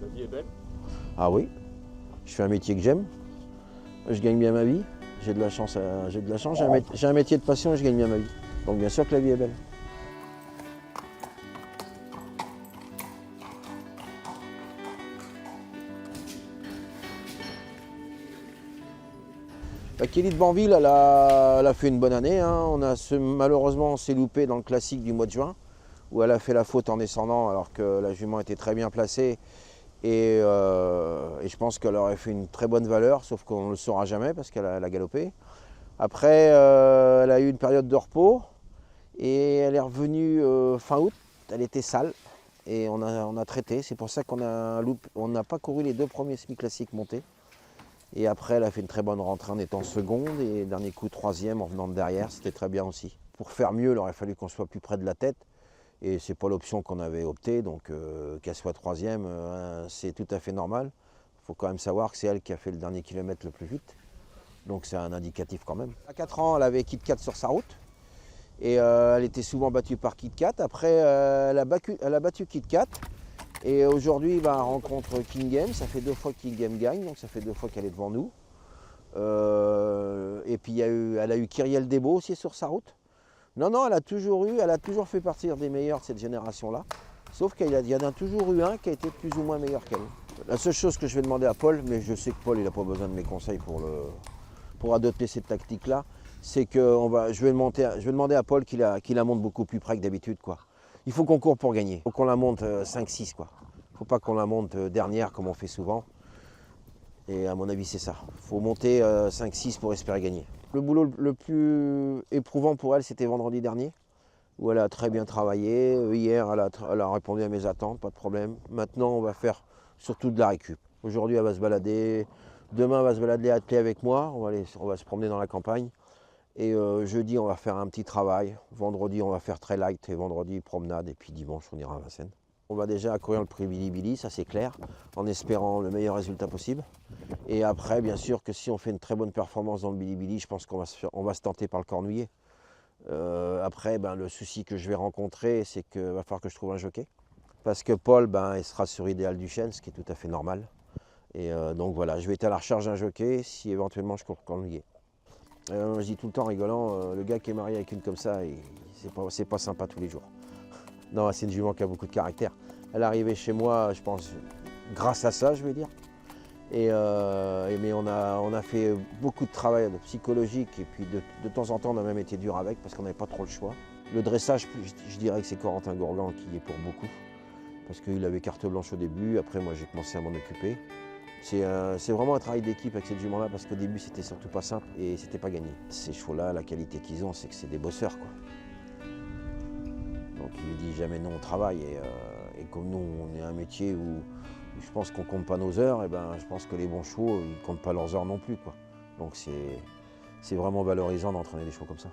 La vie est belle. Ah oui, je fais un métier que j'aime, je gagne bien ma vie, j'ai de la chance, j'ai un métier de passion et je gagne bien ma vie. Donc bien sûr que la vie est belle. Kelly de Banville, elle a fait une bonne année. Hein. Malheureusement, on s'est loupé dans le classique du mois de juin, où elle a fait la faute en descendant alors que la jument était très bien placée. Et je pense qu'elle aurait fait une très bonne valeur, sauf qu'on ne le saura jamais parce qu'elle a galopé. Après, elle a eu une période de repos et elle est revenue fin août. Elle était sale et on a traité. C'est pour ça qu'on n'a pas couru les 2 premiers semi-classiques montés. Et après, elle a fait une très bonne rentrée en étant seconde et dernier coup 3e en venant de derrière. C'était très bien aussi. Pour faire mieux, il aurait fallu qu'on soit plus près de la tête. Et ce n'est pas l'option qu'on avait optée, donc qu'elle soit 3e, c'est tout à fait normal. Il faut quand même savoir que c'est elle qui a fait le dernier kilomètre le plus vite. Donc c'est un indicatif quand même. À 4 ans, elle avait Kit Kat sur sa route. Et elle était souvent battue par Kit Kat. Après, elle a battu Kit Kat. Et aujourd'hui, elle rencontre King Game. Ça fait 2 fois que King Game gagne, donc ça fait 2 fois qu'elle est devant nous. Et puis elle a eu Kyriel Debo aussi sur sa route. Non, elle a toujours fait partie des meilleurs de cette génération-là. Sauf qu'il y en a toujours eu un qui a été plus ou moins meilleur qu'elle. La seule chose que je vais demander à Paul, mais je sais que Paul n'a pas besoin de mes conseils pour adopter cette tactique-là, c'est que je vais demander à Paul qu'il la monte beaucoup plus près que d'habitude. Il faut qu'on court pour gagner. Il faut qu'on la monte 5-6. Il ne faut pas qu'on la monte dernière comme on fait souvent. Et à mon avis, c'est ça. Il faut monter 5-6 pour espérer gagner. Le boulot le plus éprouvant pour elle, c'était vendredi dernier, où elle a très bien travaillé. Hier, elle a répondu à mes attentes, pas de problème. Maintenant, on va faire surtout de la récup. Aujourd'hui, elle va se balader. Demain, elle va se balader à pied avec moi. On va se promener dans la campagne. Et jeudi, on va faire un petit travail. Vendredi, on va faire très light. Et vendredi, promenade. Et puis dimanche, on ira à Vincennes. On va déjà courir le prix Bilibili, ça c'est clair, en espérant le meilleur résultat possible. Et après, bien sûr que si on fait une très bonne performance dans le Bilibili, je pense qu'on va se tenter par le Cornouiller. Après, le souci que je vais rencontrer, c'est qu'il va falloir que je trouve un jockey. Parce que Paul, il sera sur Idéal Duchesne, ce qui est tout à fait normal. Et donc voilà, je vais être à la recherche d'un jockey si éventuellement je cours Cornouiller. Je dis tout le temps en rigolant, le gars qui est marié avec une comme ça, c'est pas sympa tous les jours. Non, c'est une jument qui a beaucoup de caractère. Elle est arrivée chez moi, je pense, grâce à ça, je vais dire. Mais on a fait beaucoup de travail psychologique et puis de temps en temps, on a même été dur avec parce qu'on n'avait pas trop le choix. Le dressage, je dirais que c'est Corentin Gourgan qui est pour beaucoup parce qu'il avait carte blanche au début. Après, moi, j'ai commencé à m'en occuper. C'est vraiment un travail d'équipe avec cette jument-là parce qu'au début, c'était surtout pas simple et c'était pas gagné. Ces chevaux-là, la qualité qu'ils ont, c'est que c'est des bosseurs, quoi. Donc il ne dit jamais non au travail. Et comme nous, on est un métier où je pense qu'on ne compte pas nos heures, et je pense que les bons chevaux, ils ne comptent pas leurs heures non plus. Donc c'est vraiment valorisant d'entraîner des chevaux comme ça.